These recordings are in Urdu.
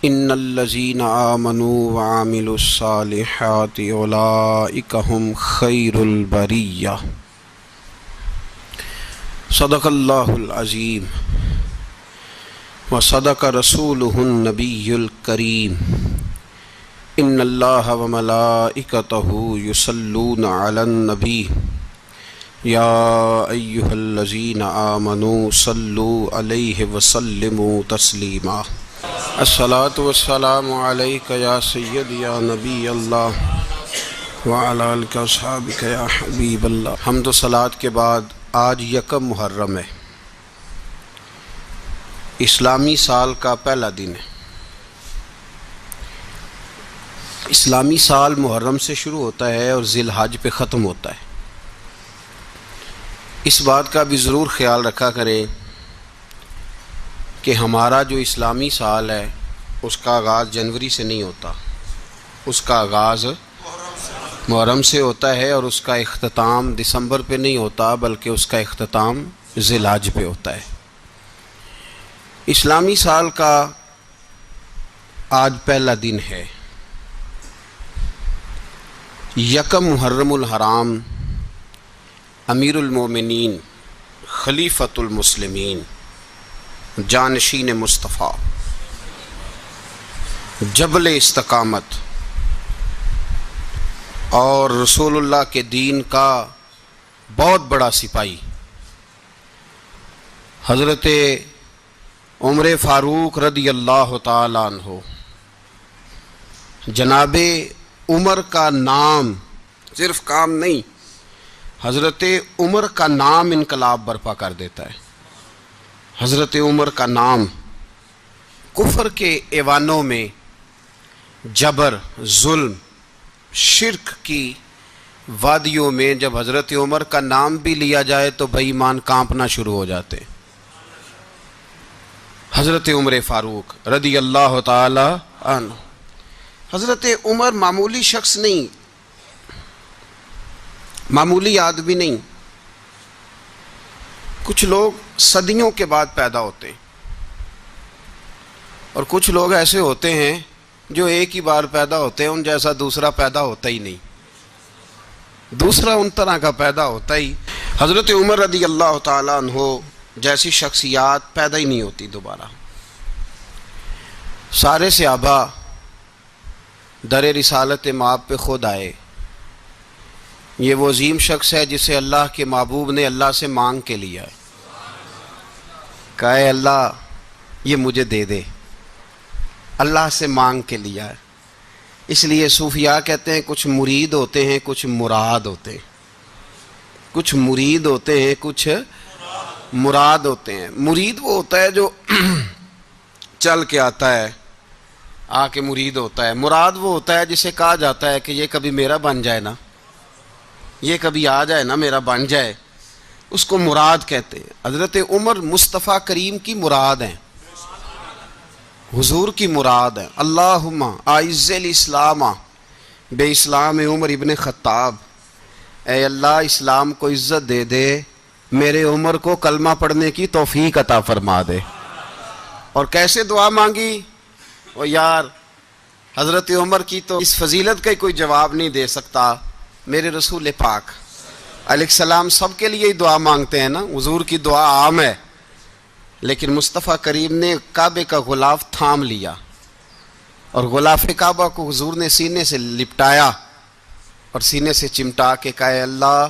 ان الذین آمنوا وعملوا الصالحات اولئک هم خیر البریہ۔ صدق اللہ العظیم وصدق رسولہ النبی الکریم۔ ان اللہ وملائکتہ یصلون علی النبی یا ایہا الذین آمنوا صلوا علیہ وسلموا تسلیما۔ الصلاۃ والسلام علیک یا سیدی یا نبی اللہ وعلی آلک واصحابک یا حبیب اللہ۔ حمد و صلاۃ کے بعد آج یکم محرم ہے، اسلامی سال کا پہلا دن ہے۔ اسلامی سال محرم سے شروع ہوتا ہے اور ذی الحج پہ ختم ہوتا ہے۔ اس بات کا بھی ضرور خیال رکھا کریں کہ ہمارا جو اسلامی سال ہے اس کا آغاز جنوری سے نہیں ہوتا، اس کا آغاز محرم سے ہوتا ہے اور اس کا اختتام دسمبر پہ نہیں ہوتا بلکہ اس کا اختتام ذی الحج پہ ہوتا ہے۔ اسلامی سال کا آج پہلا دن ہے، یکم محرم الحرام، امیر المومنین خلیفۃ المسلمین جانشین مصطفیٰ جبل استقامت اور رسول اللہ کے دین کا بہت بڑا سپاہی حضرت عمر فاروق رضی اللہ تعالی عنہ، جناب عمر کا نام صرف کام نہیں، حضرت عمر کا نام انقلاب برپا کر دیتا ہے۔ حضرت عمر کا نام کفر کے ایوانوں میں جبر، ظلم، شرک کی وادیوں میں جب حضرت عمر کا نام بھی لیا جائے تو بے ایمان کانپنا شروع ہو جاتے۔ حضرت عمر فاروق رضی اللہ تعالی عنہ، حضرت عمر معمولی شخص نہیں، معمولی آدمی نہیں۔ کچھ لوگ صدیوں کے بعد پیدا ہوتے ہیں اور کچھ لوگ ایسے ہوتے ہیں جو ایک ہی بار پیدا ہوتے ہیں، ان جیسا دوسرا پیدا ہوتا ہی نہیں، دوسرا ان طرح کا پیدا ہوتا ہی۔ حضرت عمر رضی اللہ تعالی عنہ جیسی شخصیات پیدا ہی نہیں ہوتی دوبارہ۔ سارے صحابہ در رسالت مآب پہ خود آئے۔ یہ وہ عظیم شخص ہے جسے اللہ کے محبوب نے اللہ سے مانگ کے لیا ہے، کہا اے اللہ یہ مجھے دے دے، اللہ سے مانگ کے لیا ہے۔ اس لیے صوفیاء کہتے ہیں کچھ مرید ہوتے ہیں کچھ مراد ہوتے ہیں، کچھ مرید ہوتے ہیں کچھ مراد ہوتے ہیں۔ مرید وہ ہوتا ہے جو چل کے آتا ہے، آ کے مرید ہوتا ہے۔ مراد وہ ہوتا ہے جسے کہا جاتا ہے کہ یہ کبھی میرا بن جائے نا، یہ کبھی آ جائے نا، میرا بن جائے، اس کو مراد کہتے ہیں۔ حضرت عمر مصطفیٰ کریم کی مراد ہیں، حضور کی مراد ہیں۔ اللہم اعز الاسلام بے اسلام عمر ابن خطاب، اے اللہ اسلام کو عزت دے دے، میرے عمر کو کلمہ پڑھنے کی توفیق عطا فرما دے۔ اور کیسے دعا مانگی؟ او یار حضرت عمر کی تو اس فضیلت کا کوئی جواب نہیں دے سکتا، میرے رسول پاک علیہ السلام سب کے لیے ہی دعا مانگتے ہیں نا، حضور کی دعا عام ہے، لیکن مصطفیٰ کریم نے کعبے کا غلاف تھام لیا اور غلاف کعبہ کو حضور نے سینے سے لپٹایا اور سینے سے چمٹا کے کہا اے اللہ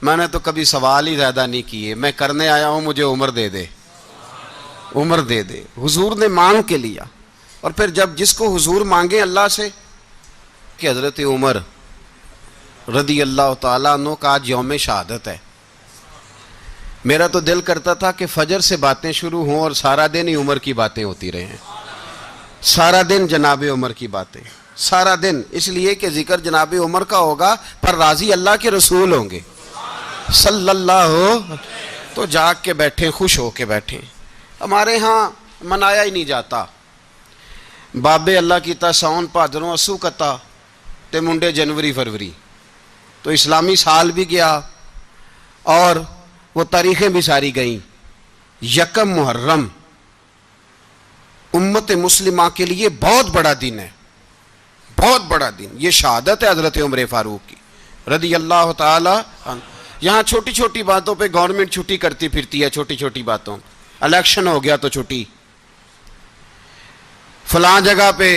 میں نے تو کبھی سوال ہی زیادہ نہیں کیے، میں کرنے آیا ہوں، مجھے عمر دے دے، عمر دے دے۔ حضور نے مانگ کے لیا۔ اور پھر جب جس کو حضور مانگے اللہ سے کہ حضرت عمر رضی اللہ تعالیٰ عنہ کا آج یوم شہادت ہے، میرا تو دل کرتا تھا کہ فجر سے باتیں شروع ہوں اور سارا دن ہی عمر کی باتیں ہوتی رہیں، سارا دن جناب عمر کی باتیں، سارا دن، اس لیے کہ ذکر جناب عمر کا ہوگا پر راضی اللہ کے رسول ہوں گے صلی اللہ، تو جاگ کے بیٹھیں، خوش ہو کے بیٹھیں۔ ہمارے ہاں منایا ہی نہیں جاتا، بابے اللہ کی تا ساؤن بھادروں اسو کتا تے منڈے جنوری فروری، تو اسلامی سال بھی گیا اور وہ تاریخیں بھی ساری گئیں۔ یکم محرم امت مسلمہ کے لیے بہت بڑا دن ہے، بہت بڑا دن. یہ شہادت ہے حضرت عمر فاروق کی رضی اللہ تعالی عنہ. یہاں چھوٹی چھوٹی باتوں پہ گورنمنٹ چھٹی کرتی پھرتی ہے، چھوٹی چھوٹی باتوں. الیکشن ہو گیا تو چھٹی، فلاں جگہ پہ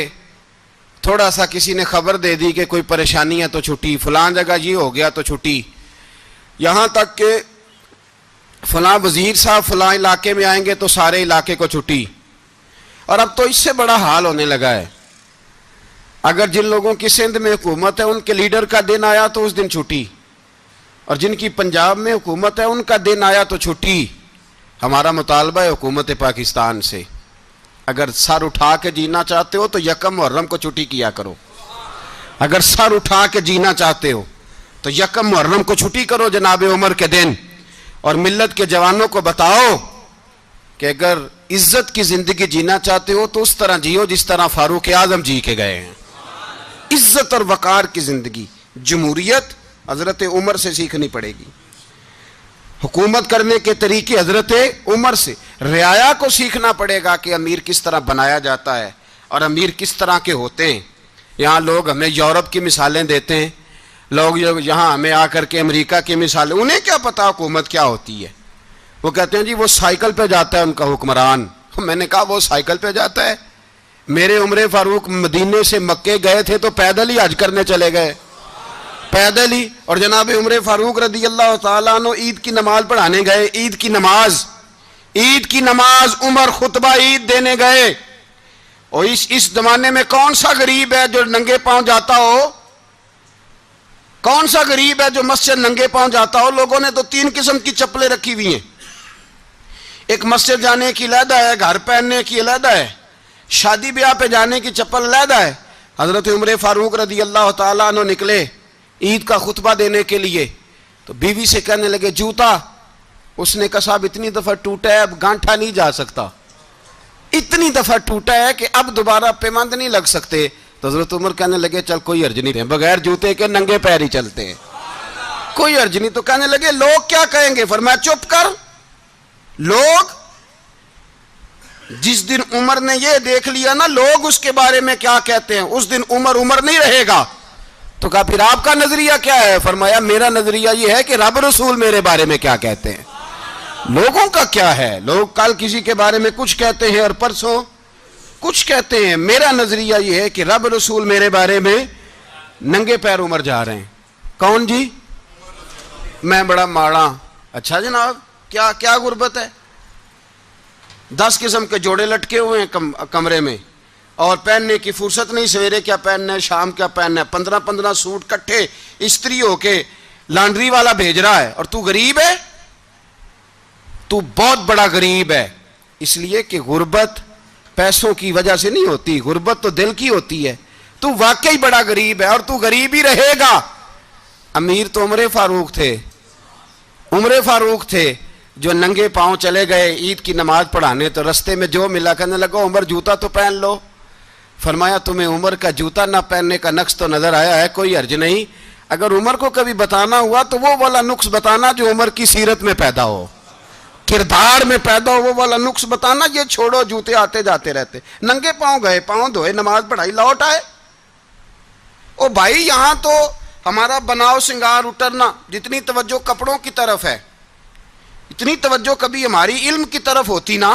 تھوڑا سا کسی نے خبر دے دی کہ کوئی پریشانی ہے تو چھٹی، فلاں جگہ یہ ہو گیا تو چھٹی، یہاں تک کہ فلاں وزیر صاحب فلاں علاقے میں آئیں گے تو سارے علاقے کو چھٹی. اور اب تو اس سے بڑا حال ہونے لگا ہے، اگر جن لوگوں کی سندھ میں حکومت ہے ان کے لیڈر کا دن آیا تو اس دن چھٹی، اور جن کی پنجاب میں حکومت ہے ان کا دن آیا تو چھٹی. ہمارا مطالبہ ہے حکومت پاکستان سے، اگر سر اٹھا کے جینا چاہتے ہو تو یکم محرم کو چھٹی کیا کرو. اگر سر اٹھا کے جینا چاہتے ہو تو یکم محرم کو چھٹی کرو جناب عمر کے دن. اور ملت کے جوانوں کو بتاؤ کہ اگر عزت کی زندگی جینا چاہتے ہو تو اس طرح جیو جس طرح فاروق اعظم جی کے گئے ہیں. عزت اور وقار کی زندگی. جمہوریت حضرت عمر سے سیکھنی پڑے گی، حکومت کرنے کے طریقے حضرت عمر سے. رعایا کو سیکھنا پڑے گا کہ امیر کس طرح بنایا جاتا ہے اور امیر کس طرح کے ہوتے ہیں. یہاں لوگ ہمیں یورپ کی مثالیں دیتے ہیں، لوگ یہاں ہمیں آ کر کے امریکہ کی مثالیں، انہیں کیا پتا حکومت کیا ہوتی ہے. وہ کہتے ہیں جی وہ سائیکل پہ جاتا ہے ان کا حکمران. میں نے کہا وہ سائیکل پہ جاتا ہے؟ میرے عمر فاروق مدینے سے مکے گئے تھے تو پیدل ہی حج کرنے چلے گئے، پیدل ہی. اور جناب عمر فاروق رضی اللہ تعالیٰ عنہ عید کی نماز پڑھانے گئے. عید کی نماز عمر خطبہ عید دینے گئے. اور اس زمانے میں کون سا غریب ہے جو ننگے پاؤں جاتا ہو؟ کون سا غریب ہے جو مسجد ننگے پاؤں جاتا ہو؟ لوگوں نے تو 3 قسم کی چپلیں رکھی ہوئی ہیں. ایک مسجد جانے کی علیحدہ ہے، گھر پہننے کی علیحدہ ہے، شادی بیاہ پہ جانے کی چپل علیحدہ ہے. حضرت عمر فاروق رضی اللہ تعالیٰ عنہ نکلے عید کا خطبہ دینے کے لیے تو بیوی سے کہنے لگے جوتا. اس نے کہا صاحب اتنی دفعہ ٹوٹا ہے اب گانٹھا نہیں جا سکتا، اتنی دفعہ ٹوٹا ہے کہ اب دوبارہ پیمند نہیں لگ سکتے. تو حضرت عمر کہنے لگے چل کوئی حرج نہیں، بغیر جوتے کے ننگے پیر ہی چلتے ہیں، کوئی حرج نہیں. تو کہنے لگے لوگ کیا کہیں گے؟ فرمایا چپ کر. لوگ جس دن عمر نے یہ دیکھ لیا نا لوگ اس کے بارے میں کیا کہتے ہیں، اس دن عمر نہیں رہے گا. تو کہا پھر آپ کا نظریہ کیا ہے؟ فرمایا میرا نظریہ یہ ہے کہ رب رسول میرے بارے میں کیا کہتے ہیں. لوگوں کا کیا ہے؟ لوگ کل کسی کے بارے میں کچھ کہتے ہیں اور پرسوں کچھ کہتے ہیں. میرا نظریہ یہ ہے کہ رب رسول میرے بارے میں ننگے پیر عمر جا رہے ہیں. کون جی؟ میں بڑا ماڑا. اچھا جناب کیا غربت ہے؟ 10 قسم کے جوڑے لٹکے ہوئے ہیں کمرے میں اور پہننے کی فرصت نہیں. سویرے کیا پہننا ہے، شام کیا پہننا ہے، 15 سوٹ کٹھے استری ہو کے لانڈری والا بھیج رہا ہے. اور تو غریب ہے، تو بہت بڑا غریب ہے. اس لیے کہ غربت پیسوں کی وجہ سے نہیں ہوتی، غربت تو دل کی ہوتی ہے. تو واقعی بڑا غریب ہے اور تو غریب ہی رہے گا. امیر تو عمر فاروق تھے جو ننگے پاؤں چلے گئے عید کی نماز پڑھانے. تو رستے میں جو ملا کہنے لگا عمر جوتا تو پہن لو. فرمایا تمہیں عمر کا جوتا نہ پہننے کا نقص تو نظر آیا ہے، کوئی حرج نہیں. اگر عمر کو کبھی بتانا ہوا تو وہ والا نقص بتانا جو عمر کی سیرت میں پیدا ہو، کردار میں پیدا ہو، وہ والا نقص بتانا. یہ چھوڑو جوتے آتے جاتے رہتے. ننگے پاؤں گئے، پاؤں دھوئے، نماز پڑھائی، لوٹ آئے. او بھائی یہاں تو ہمارا بناؤ سنگار اترنا جتنی توجہ کپڑوں کی طرف ہے اتنی توجہ کبھی ہماری علم کی طرف ہوتی نا،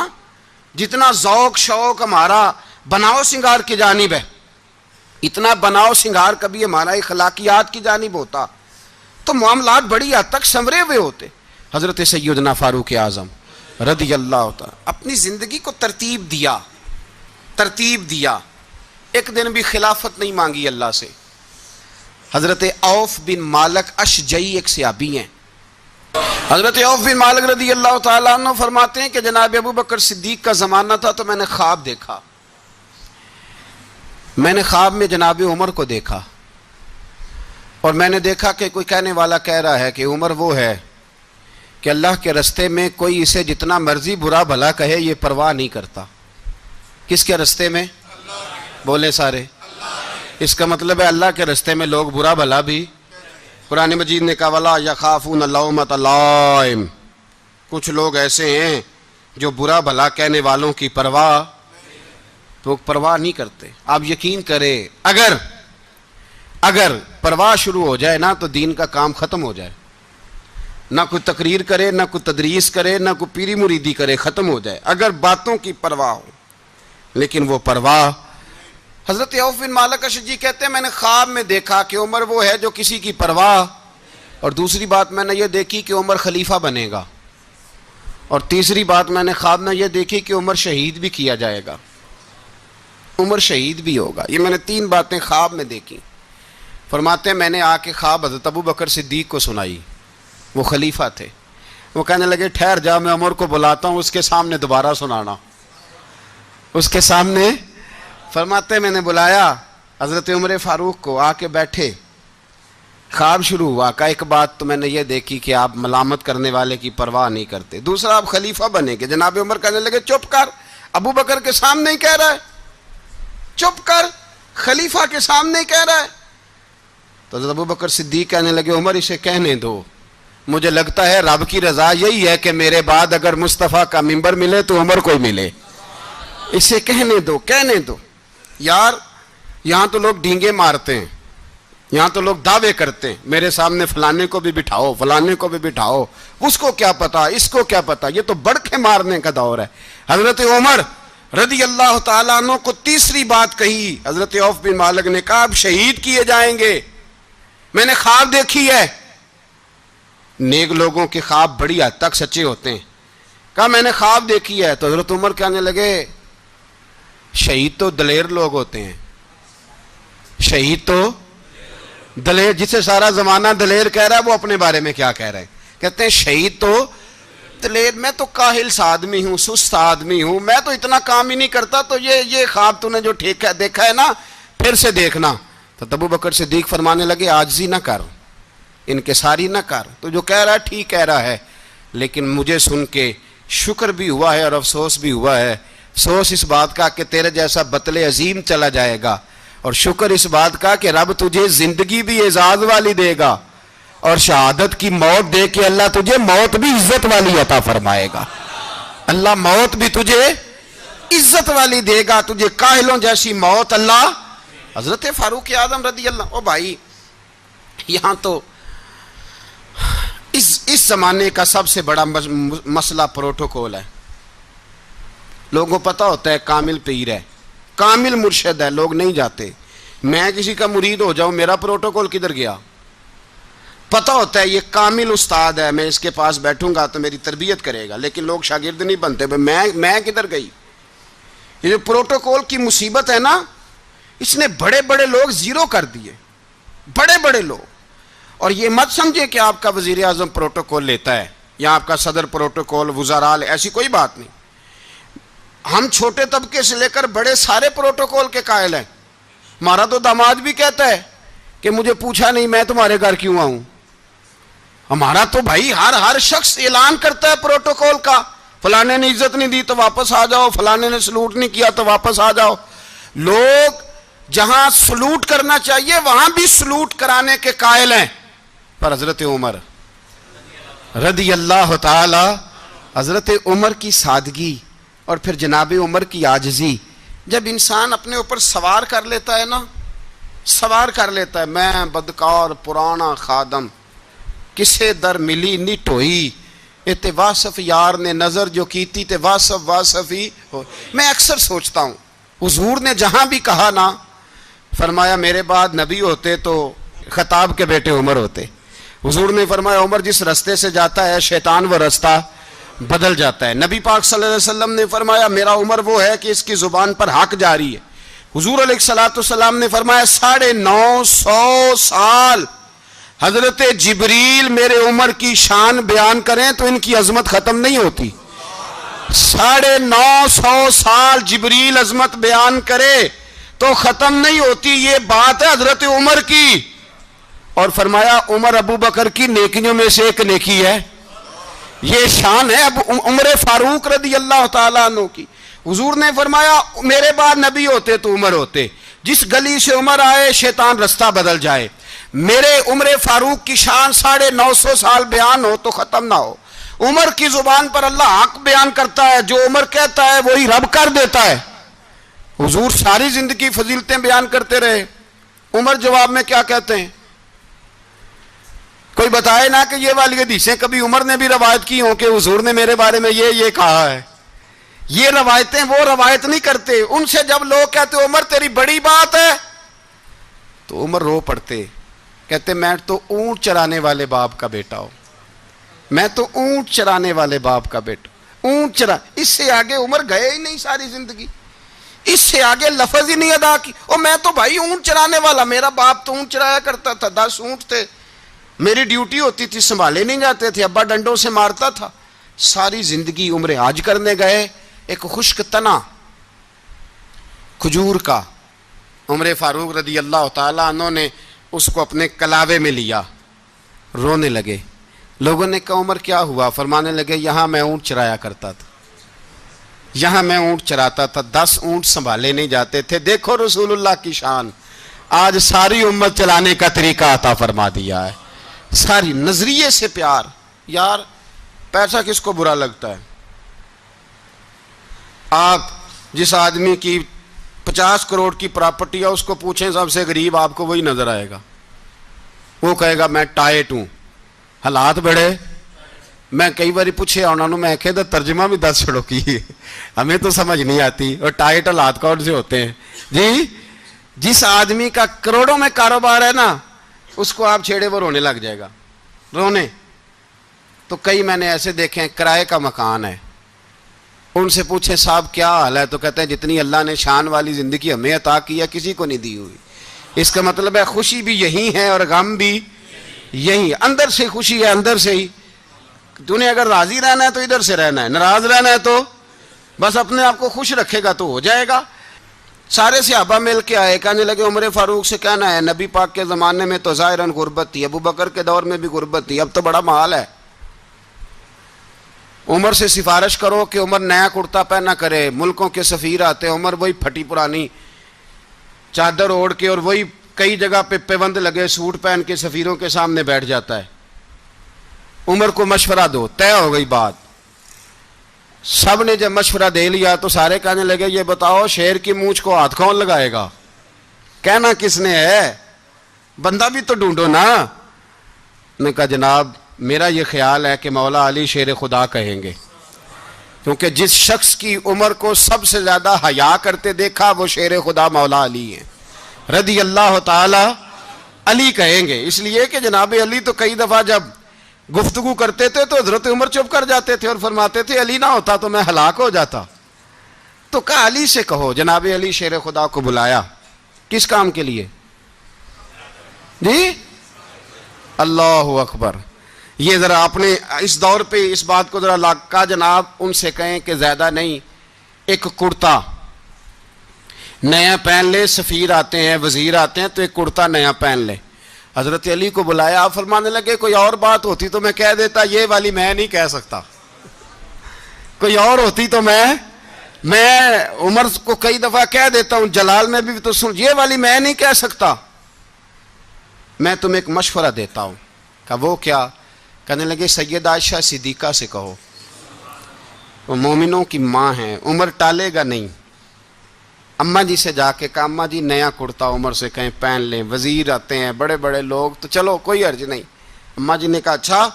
جتنا ذوق شوق ہمارا بناؤ سنگار کی جانب ہے اتنا بناؤ سنگار کبھی ہمارا اخلاقیات کی جانب ہوتا تو معاملات بڑی حد تک سنورے ہوئے ہوتے. حضرت سیدنا فاروق اعظم رضی اللہ تعالی اپنی زندگی کو ترتیب دیا. ایک دن بھی خلافت نہیں مانگی اللہ سے. حضرت عوف بن مالک اشجعی ایک صحابی ہیں. حضرت عوف بن مالک رضی اللہ تعالیٰ عنہ فرماتے ہیں کہ جناب ابو بکر صدیق کا زمانہ تھا تو میں نے خواب دیکھا. میں نے خواب میں جناب عمر کو دیکھا اور میں نے دیکھا کہ کوئی کہنے والا کہہ رہا ہے کہ عمر وہ ہے کہ اللہ کے رستے میں کوئی اسے جتنا مرضی برا بھلا کہے یہ پرواہ نہیں کرتا. کس کے رستے میں؟ بولے سارے. اس کا مطلب ہے اللہ کے رستے میں لوگ برا بھلا بھی. قرآن مجید نے کہا وَلَا يَخَافُونَ لَوْمَةَ لَائِمٍ. کچھ لوگ ایسے ہیں جو برا بھلا کہنے والوں کی پرواہ تو پرواہ نہیں کرتے. آپ یقین کریں اگر پرواہ شروع ہو جائے نا تو دین کا کام ختم ہو جائے. نہ کوئی تقریر کرے، نہ کوئی تدریس کرے، نہ کوئی پیری مریدی کرے، ختم ہو جائے اگر باتوں کی پرواہ ہو. لیکن وہ پرواہ، حضرت عوف بن مالک اشجعی کہتے ہیں میں نے خواب میں دیکھا کہ عمر وہ ہے جو کسی کی پرواہ، اور دوسری بات میں نے یہ دیکھی کہ عمر خلیفہ بنے گا، اور تیسری بات میں نے خواب میں یہ دیکھی کہ عمر شہید بھی کیا جائے گا، عمر شہید بھی ہوگا. یہ میں نے 3 باتیں خواب میں دیکھی. فرماتے ہیں میں نے آ کے خواب حضرت ابو بکر صدیق کو سنائی، وہ خلیفہ تھے. وہ کہنے لگے ٹھہر جا، میں عمر کو بلاتا ہوں، اس کے سامنے دوبارہ سنانا. اس کے سامنے، فرماتے ہیں میں نے بلایا حضرت عمر فاروق کو، آ کے بیٹھے. خواب شروع ہوا کہ ایک بات تو میں نے یہ دیکھی کہ آپ ملامت کرنے والے کی پرواہ نہیں کرتے، دوسرا آپ خلیفہ بنے گے. جناب عمر کہنے لگے چپ کر، ابو بکر کے سامنے ہی کہہ رہا ہے، چپ کر، خلیفہ کے سامنے ہی کہہ رہا ہے. تو حضرت ابو بکر صدیق کہنے لگے عمر اسے کہنے دو، مجھے لگتا ہے رب کی رضا یہی ہے کہ میرے بعد اگر مصطفیٰ کا منبر ملے تو عمر کو ہی ملے، اسے کہنے دو. یار یہاں تو لوگ ڈینگے مارتے ہیں، یہاں تو لوگ دعوے کرتے ہیں میرے سامنے فلانے کو بھی بٹھاؤ، فلانے کو بھی بٹھاؤ، اس کو کیا پتا، اس کو کیا پتا. یہ تو بڑکے مارنے کا دور ہے. حضرت عمر رضی اللہ تعالیٰ عنہ کو تیسری بات کہی. حضرت عوف بن مالک نے کہا اب شہید کیے جائیں گے، میں نے خواب دیکھی ہے. نیک لوگوں کے خواب بڑی حد تک سچے ہوتے ہیں. کہا میں نے خواب دیکھی ہے. تو حضرت عمر کہنے لگے شہید تو دلیر لوگ ہوتے ہیں، شہید تو دلیر، جسے سارا زمانہ دلیر کہہ رہا ہے وہ اپنے بارے میں کیا کہہ رہے ہیں؟ کہتے ہیں شہید تو دلیر. میں تو کاہل سا آدمی ہوں، سست آدمی ہوں، میں تو اتنا کام ہی نہیں کرتا. تو یہ خواب تو نے جو دیکھا ہے نا پھر سے دیکھنا. تو ابو بکر صدیق فرمانے لگے عاجزی نہ کر، انکساری نہ کر، تو جو کہہ رہا ہے ٹھیک کہہ رہا ہے، لیکن مجھے سن کے شکر بھی ہوا ہے اور افسوس بھی ہوا ہے. افسوس اس بات کا کہ تیرے جیسا بطل عظیم چلا جائے گا، اور شکر اس بات کا کہ رب تجھے زندگی بھی اعزاز والی دے گا، اور شہادت کی موت دے کے اللہ تجھے موت بھی عزت والی عطا فرمائے گا. اللہ موت بھی تجھے عزت والی دے گا، تجھے کاہلوں جیسی موت اللہ. حضرت فاروق اعظم رضی اللہ، او بھائی یہاں تو اس زمانے کا سب سے بڑا مسئلہ پروٹوکول ہے. لوگوں کو پتہ ہوتا ہے کامل پیر ہے، کامل مرشد ہے، لوگ نہیں جاتے. میں کسی کا مرید ہو جاؤں، میرا پروٹوکول کدھر گیا؟ پتہ ہوتا ہے یہ کامل استاد ہے، میں اس کے پاس بیٹھوں گا تو میری تربیت کرے گا، لیکن لوگ شاگرد نہیں بنتے. میں کدھر گئی؟ یہ جو پروٹوکول کی مصیبت ہے نا، اس نے بڑے بڑے لوگ زیرو کر دیے، بڑے بڑے لوگ. اور یہ مت سمجھے کہ آپ کا وزیر اعظم پروٹوکول لیتا ہے یا آپ کا صدر پروٹوکول، وزراء، ایسی کوئی بات نہیں. ہم چھوٹے طبقے سے لے کر بڑے سارے پروٹوکول کے قائل ہیں. ہمارا تو داماد بھی کہتا ہے کہ مجھے پوچھا نہیں میں تمہارے گھر کیوں آؤں. ہمارا تو بھائی ہر شخص اعلان کرتا ہے پروٹوکول کا، فلانے نے عزت نہیں دی تو واپس آ جاؤ، فلانے نے سلوٹ نہیں کیا تو واپس آ جاؤ. لوگ جہاں سلوٹ کرنا چاہیے وہاں بھی سلوٹ کرانے کے قائل ہیں. پر حضرت عمر رضی اللہ تعالی، حضرت عمر کی سادگی اور پھر جناب عمر کی عاجزی، جب انسان اپنے اوپر سوار کر لیتا ہے نا، سوار کر لیتا ہے، میں بدکار پرانا خادم، کسے در ملی نٹ ہوئی، تے واصف یار نے نظر جو کیتی تے واصف ہی ہو. میں اکثر سوچتا ہوں حضور نے جہاں بھی کہا نا، فرمایا میرے بعد نبی ہوتے تو خطاب کے بیٹے عمر ہوتے. حضور نے فرمایا عمر جس رستے سے جاتا ہے شیطان وہ رستہ بدل جاتا ہے. نبی پاک صلی اللہ علیہ وسلم نے فرمایا میرا عمر وہ ہے کہ اس کی زبان پر حق جاری ہے. حضور علیہ الصلوۃ والسلام نے فرمایا 950 سال حضرت جبریل میرے عمر کی شان بیان کریں تو ان کی عظمت ختم نہیں ہوتی. 950 سال جبریل عظمت بیان کرے تو ختم نہیں ہوتی. یہ بات ہے حضرت عمر کی. اور فرمایا عمر ابو بکر کی نیکیوں میں سے ایک نیکی ہے. یہ شان ہے اب عمر فاروق رضی اللہ تعالیٰ عنہ کی. حضور نے فرمایا میرے بعد نبی ہوتے تو عمر ہوتے. جس گلی سے عمر آئے شیطان رستہ بدل جائے. میرے عمر فاروق کی شان 950 سال بیان ہو تو ختم نہ ہو. عمر کی زبان پر اللہ حق بیان کرتا ہے، جو عمر کہتا ہے وہی رب کر دیتا ہے. حضور ساری زندگی فضیلتیں بیان کرتے رہے، عمر جواب میں کیا کہتے ہیں؟ کوئی بتائے نا کہ یہ والی حدیثیں کبھی عمر نے بھی روایت کی ہوں کہ حضور نے میرے بارے میں یہ کہا ہے؟ یہ روایتیں وہ روایت نہیں کرتے. ان سے جب لوگ کہتے عمر تیری بڑی بات ہے تو عمر رو پڑتے، کہتے میں تو اونٹ چرانے والے باپ کا بیٹا ہوں، میں تو اونٹ چرانے والے باپ کا بیٹا. اونٹ چرا، اس سے آگے عمر گئے ہی نہیں ساری زندگی، اس سے آگے لفظ ہی نہیں ادا کی. اور میں تو بھائی اونٹ چرانے والا، میرا باپ تو اونٹ چرایا کرتا تھا، 10 اونٹ تھے، میری ڈیوٹی ہوتی تھی، سنبھالے نہیں جاتے تھے، ابا ڈنڈوں سے مارتا تھا. ساری زندگی عمر حج کرنے گئے، ایک خشک تنا کھجور کا عمر فاروق رضی اللہ تعالیٰ عنہ نے اس کو اپنے کلاوے میں لیا، رونے لگے. لوگوں نے کہا عمر کیا ہوا؟ فرمانے لگے یہاں میں اونٹ چرایا کرتا تھا، یہاں میں اونٹ چراتا تھا، 10 اونٹ سنبھالے نہیں جاتے تھے. دیکھو رسول اللہ کی شان، آج ساری امت چلانے کا طریقہ عطا فرما دیا ہے. ساری نظریے سے پیار. یار پیسہ کس کو برا لگتا ہے؟ آپ جس آدمی کی 50 کروڑ کی پراپرٹی ہے اس کو پوچھیں سب سے غریب، آپ کو وہی نظر آئے گا. وہ کہے گا میں ٹائٹ ہوں، حالات بڑے. میں کئی باری پوچھے انہوں نے، میں کہتا ترجمہ بھی 10 چھڑوں کی ہمیں تو سمجھ نہیں آتی. اور ٹائٹ حالات کون سے ہوتے ہیں جی؟ جس آدمی کا کروڑوں میں کاروبار ہے نا، اس کو آپ چھیڑے وہ رونے لگ جائے گا، رونے. تو کئی میں نے ایسے دیکھے ہیں کرائے کا مکان ہے، ان سے پوچھیں صاحب کیا حال ہے، تو کہتے ہیں جتنی اللہ نے شان والی زندگی ہمیں عطا کی ہے کسی کو نہیں دی ہوئی. اس کا مطلب ہے خوشی بھی یہی ہے اور غم بھی یہی. اندر سے خوشی ہے، اندر سے ہی. تو نے اگر راضی رہنا ہے تو ادھر سے رہنا ہے، ناراض رہنا ہے تو بس اپنے آپ کو خوش رکھے گا تو ہو جائے گا. سارے صحابہ مل کے آئے، کہنے لگے عمر فاروق سے کہنا ہے نبی پاک کے زمانے میں تو ظاہراً غربت تھی، ابو بکر کے دور میں بھی غربت تھی، اب تو بڑا مال ہے. عمر سے سفارش کرو کہ عمر نیا کرتا پہنا کرے. ملکوں کے سفیر آتے، عمر وہی پھٹی پرانی چادر اوڑھ کے اور وہی کئی جگہ پہ پیوند لگے سوٹ پہن کے سفیروں کے سامنے بیٹھ جاتا ہے. عمر کو مشورہ دو. طے ہو گئی بات. سب نے جب مشورہ دے لیا تو سارے کہنے لگے یہ بتاؤ شیر کی مونچھ کو ہاتھ کون لگائے گا؟ کہنا کس نے ہے؟ بندہ بھی تو ڈھونڈو نا. نے کہا جناب میرا یہ خیال ہے کہ مولا علی شیر خدا کہیں گے، کیونکہ جس شخص کی عمر کو سب سے زیادہ حیا کرتے دیکھا وہ شیر خدا مولا علی ہیں رضی اللہ تعالی. علی کہیں گے اس لیے کہ جناب علی تو کئی دفعہ جب گفتگو کرتے تھے تو حضرت عمر چپ کر جاتے تھے اور فرماتے تھے علی نہ ہوتا تو میں ہلاک ہو جاتا. تو کہا علی سے کہو. جناب علی شیر خدا کو بلایا. کس کام کے لیے جی؟ اللہ اکبر. یہ ذرا آپ نے اس دور پہ اس بات کو ذرا کہا جناب ان سے کہیں کہ زیادہ نہیں، ایک کرتا نیا پہن لے. سفیر آتے ہیں، وزیر آتے ہیں تو ایک کرتا نیا پہن لے. حضرت علی کو بلایا. آپ فرمانے لگے کوئی اور بات ہوتی تو میں کہہ دیتا، یہ والی میں نہیں کہہ سکتا. کوئی اور ہوتی تو میں عمر کو کئی دفعہ کہہ دیتا ہوں، جلال میں بھی تو سن، یہ والی میں نہیں کہہ سکتا. میں تمہیں ایک مشورہ دیتا ہوں. کہا وہ کیا؟ کہنے لگے سید عائشہ صدیقہ سے کہو، وہ مومنوں کی ماں ہیں، عمر ٹالے گا نہیں. اماں جی سے جا کے کہا اماں جی نیا کرتا عمر سے کہیں پہن لیں. وزیر آتے ہیں، بڑے بڑے لوگ، تو چلو کوئی حرج نہیں. اماں جی نے کہا اچھا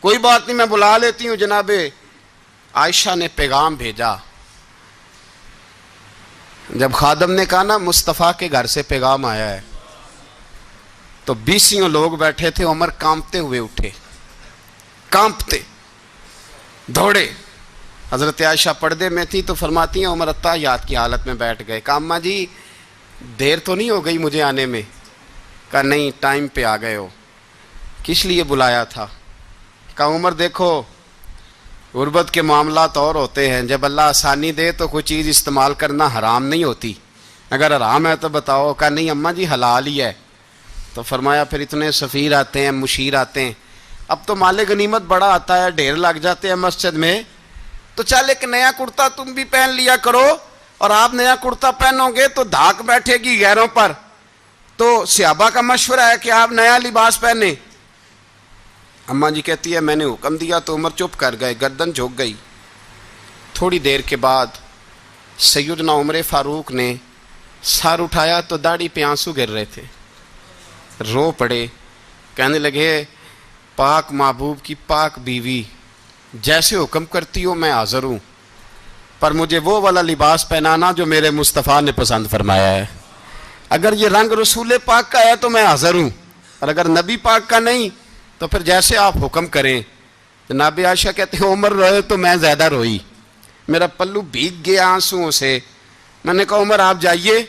کوئی بات نہیں میں بلا لیتی ہوں. جناب عائشہ نے پیغام بھیجا. جب خادم نے کہا نا مصطفیٰ کے گھر سے پیغام آیا ہے، تو 20 لوگ بیٹھے تھے. عمر کانپتے ہوئے اٹھے، کانپتے دوڑے. حضرت عائشہ پردے میں تھی تو فرماتی ہیں عمر اتحیات کی حالت میں بیٹھ گئے. کہا اماں جی دیر تو نہیں ہو گئی مجھے آنے میں؟ کہا نہیں ٹائم پہ آ گئے ہو. کس لیے بلایا تھا؟ کہا عمر دیکھو غربت کے معاملات اور ہوتے ہیں، جب اللہ آسانی دے تو کوئی چیز استعمال کرنا حرام نہیں ہوتی، اگر حرام ہے تو بتاؤ. کہا نہیں اماں جی حلال ہی ہے. تو فرمایا پھر اتنے سفیر آتے ہیں، مشیر آتے ہیں، اب تو مال غنیمت بڑا آتا ہے، ڈھیر لگ جاتے ہیں مسجد میں، تو چل ایک نیا کرتا تم بھی پہن لیا کرو. اور آپ نیا کرتا پہنو گے تو دھاک بیٹھے گی غیروں پر. تو صحابہ کا مشورہ ہے کہ آپ نیا لباس پہنیں. اماں جی کہتی ہے میں نے حکم دیا تو عمر چپ کر گئے، گردن جھک گئی. تھوڑی دیر کے بعد سیدنا عمر فاروق نے سر اٹھایا تو داڑھی پہ آنسو گر رہے تھے، رو پڑے، کہنے لگے پاک محبوب کی پاک بیوی، جیسے حکم کرتی ہو میں حاضر ہوں، پر مجھے وہ والا لباس پہنانا جو میرے مصطفیٰ نے پسند فرمایا ہے۔ اگر یہ رنگ رسول پاک کا ہے تو میں حاضر ہوں، اور اگر نبی پاک کا نہیں تو پھر جیسے آپ حکم کریں۔ جناب عائشہ کہتے ہیں عمر روئے تو میں زیادہ روئی، میرا پلو بھیگ گیا آنسوؤں سے۔ میں نے کہا عمر آپ جائیے۔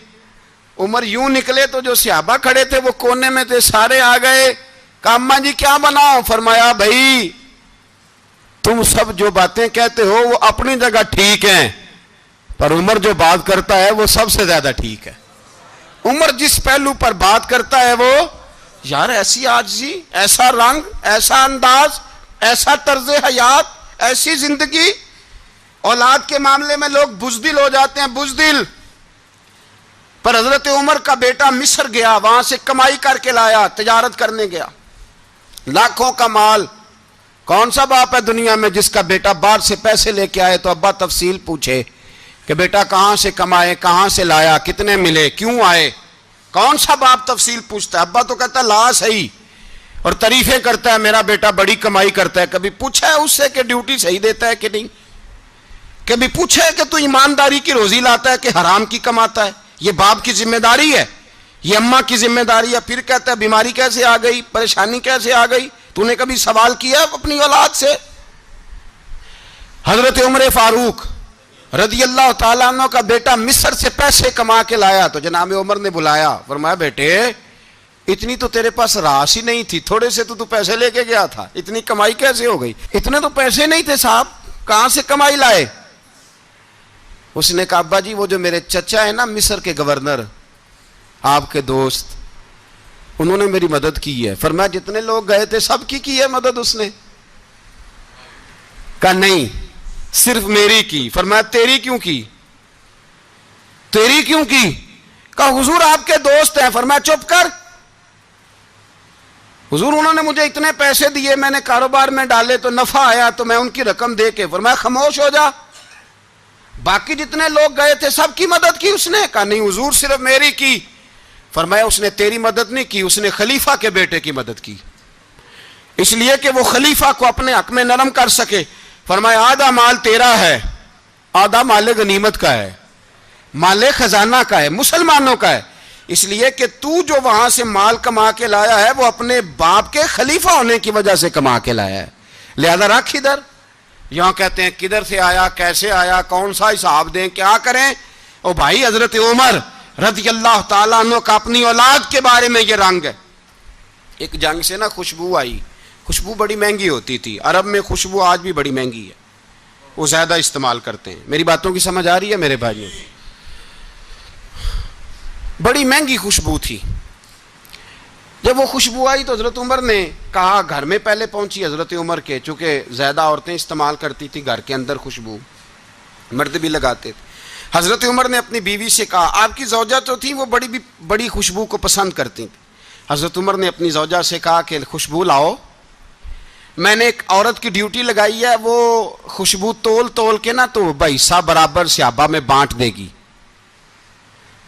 عمر یوں نکلے تو جو صحابہ کھڑے تھے وہ کونے میں تھے، سارے آ گئے، کہا اماں جی کیا بناؤ؟ فرمایا بھائی تم سب جو باتیں کہتے ہو وہ اپنی جگہ ٹھیک ہیں، پر عمر جو بات کرتا ہے وہ سب سے زیادہ ٹھیک ہے۔ عمر جس پہلو پر بات کرتا ہے وہ، یار ایسی عاجزی، ایسا رنگ، ایسا انداز، ایسا طرز حیات، ایسی زندگی۔ اولاد کے معاملے میں لوگ بزدل ہو جاتے ہیں، بزدل، پر حضرت عمر کا بیٹا مصر گیا، وہاں سے کمائی کر کے لایا، تجارت کرنے گیا، لاکھوں کا مال۔ کون سا باپ ہے دنیا میں جس کا بیٹا باہر سے پیسے لے کے آئے تو ابا تفصیل پوچھے کہ بیٹا کہاں سے کمائے، کہاں سے لایا، کتنے ملے، کیوں آئے؟ کون سا باپ تفصیل پوچھتا ہے؟ ابا تو کہتا ہے لا صحیح، اور تعریفیں کرتا ہے میرا بیٹا بڑی کمائی کرتا ہے۔ کبھی پوچھا ہے اس سے کہ ڈیوٹی صحیح دیتا ہے کہ نہیں؟ کبھی پوچھا ہے کہ تو ایمانداری کی روزی لاتا ہے کہ حرام کی کماتا ہے؟ یہ باپ کی ذمہ داری ہے، یہ اماں کی ذمہ داری ہے۔ پھر کہتا ہے بیماری کیسے آ گئی، پریشانی کیسے آ گئی؟ تو نے کبھی سوال کیا اپنی اولاد سے؟ حضرت عمر فاروق رضی اللہ تعالیٰ عنہ کا بیٹا مصر سے پیسے کما کے لایا تو جناب عمر نے بلایا، فرمایا بیٹے اتنی تو تیرے پاس راس ہی نہیں تھی، تھوڑے سے تو پیسے لے کے گیا تھا، اتنی کمائی کیسے ہو گئی؟ اتنے تو پیسے نہیں تھے صاحب، کہاں سے کمائی لائے؟ اس نے کہا ابا جی وہ جو میرے چچا ہے نا مصر کے گورنر، آپ کے دوست، انہوں نے میری مدد کی ہے۔ فرمایا جتنے لوگ گئے تھے سب کی ہے مدد اس نے؟ کہا نہیں صرف میری کی۔ فرمایا تیری کیوں کی؟ تیری کیوں کی؟ کہا حضور آپ کے دوست ہیں۔ فرمایا چپ کر، حضور انہوں نے مجھے اتنے پیسے دیے، میں نے کاروبار میں ڈالے تو نفع آیا تو میں ان کی رقم دے کے۔ فرمایا خاموش ہو جا، باقی جتنے لوگ گئے تھے سب کی مدد کی اس نے؟ کہا نہیں حضور صرف میری کی۔ فرمایا اس نے تیری مدد نہیں کی، اس نے خلیفہ کے بیٹے کی مدد کی، اس لیے کہ وہ خلیفہ کو اپنے حق میں نرم کر سکے۔ فرمایا آدھا مال تیرا ہے، آدھا مال غنیمت کا ہے، مال خزانہ کا ہے، مسلمانوں کا ہے، اس لیے کہ تو جو وہاں سے مال کما کے لایا ہے وہ اپنے باپ کے خلیفہ ہونے کی وجہ سے کما کے لایا ہے، لہذا رکھ ادھر۔ یہاں کہتے ہیں کدھر سے آیا، کیسے آیا، کون سا حساب دیں، کیا کریں؟ او بھائی حضرت عمر رضی اللہ تعالیٰ عنہ کا اپنی اولاد کے بارے میں یہ رنگ ہے۔ ایک جنگ سے نا خوشبو آئی، خوشبو بڑی مہنگی ہوتی تھی، عرب میں خوشبو آج بھی بڑی مہنگی ہے، وہ زیادہ استعمال کرتے ہیں۔ میری باتوں کی سمجھ آ رہی ہے میرے بھائیوں؟ بڑی مہنگی خوشبو تھی۔ جب وہ خوشبو آئی تو حضرت عمر نے کہا، گھر میں پہلے پہنچی حضرت عمر کے، چونکہ زیادہ عورتیں استعمال کرتی تھی گھر کے اندر خوشبو، مرد بھی لگاتے تھے۔ حضرت عمر نے اپنی بیوی سے کہا، آپ کی زوجہ تو تھی وہ بڑی خوشبو کو پسند کرتی تھی۔ حضرت عمر نے اپنی زوجہ سے کہا کہ خوشبو لاؤ، میں نے ایک عورت کی ڈیوٹی لگائی ہے، وہ خوشبو تول کے نا تو حصہ برابر صحابہ میں بانٹ دے گی۔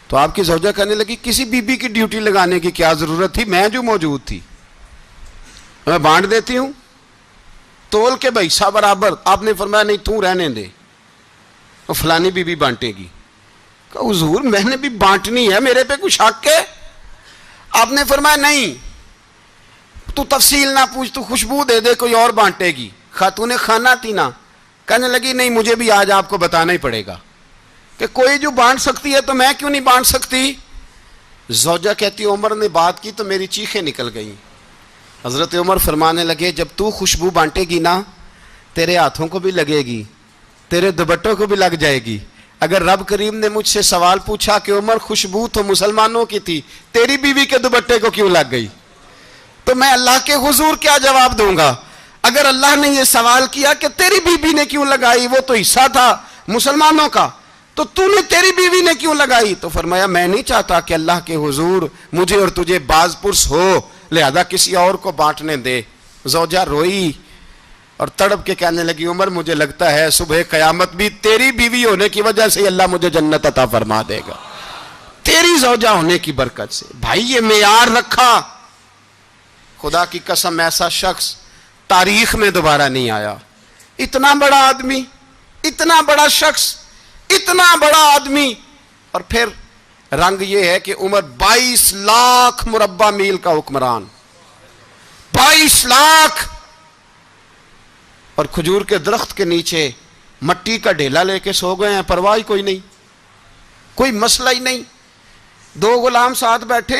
تو آپ کی زوجہ کہنے لگی کسی بی بی کی ڈیوٹی لگانے کی کیا ضرورت تھی، میں جو موجود تھی میں بانٹ دیتی ہوں تول کے حصہ برابر۔ آپ نے فرمایا نہیں تو رہنے دے، وہ فلانی بی بی بانٹے گی۔ کہا حضور میں نے بھی بانٹنی ہے، میرے پہ کچھ حق ہے؟ آپ نے فرمایا نہیں تو تفصیل نہ پوچھ، تو خوشبو دے دے، کوئی اور بانٹے گی۔ خاتون خانہ تھی نا، کہنے لگی نہیں مجھے بھی آج آپ کو بتانا ہی پڑے گا کہ کوئی جو بانٹ سکتی ہے تو میں کیوں نہیں بانٹ سکتی؟ زوجہ کہتی عمر نے بات کی تو میری چیخیں نکل گئیں۔ حضرت عمر فرمانے لگے جب تو خوشبو بانٹے گی نا تیرے ہاتھوں کو بھی لگے گی، تیرے دوپٹوں کو بھی لگ جائے گی۔ اگر رب کریم نے مجھ سے سوال پوچھا کہ عمر خوشبو تو مسلمانوں کی تھی، تیری بیوی کے دوپٹے کو کیوں لگ گئی، تو میں اللہ کے حضور کیا جواب دوں گا؟ اگر اللہ نے یہ سوال کیا کہ تیری بیوی نے کیوں لگائی، وہ تو حصہ تھا مسلمانوں کا، تو نے تیری بیوی نے کیوں لگائی؟ تو فرمایا میں نہیں چاہتا کہ اللہ کے حضور مجھے اور تجھے باز پرس ہو، لہذا کسی اور کو بانٹنے دے۔ زوجہ روئی اور تڑپ کے کہنے لگی عمر مجھے لگتا ہے صبح قیامت بھی تیری بیوی ہونے کی وجہ سے اللہ مجھے جنت عطا فرما دے گا، تیری زوجہ ہونے کی برکت سے۔ بھائی یہ معیار رکھا، خدا کی قسم ایسا شخص تاریخ میں دوبارہ نہیں آیا۔ اتنا بڑا آدمی، اتنا بڑا شخص، اتنا بڑا آدمی، اور پھر رنگ یہ ہے کہ عمر 22 لاکھ مربع میل کا حکمران، 22 لاکھ، اور کھجور کے درخت کے نیچے مٹی کا ڈھیلا لے کے سو گئے ہیں، پرواہ کوئی نہیں، کوئی مسئلہ ہی نہیں۔ 2 غلام ساتھ بیٹھے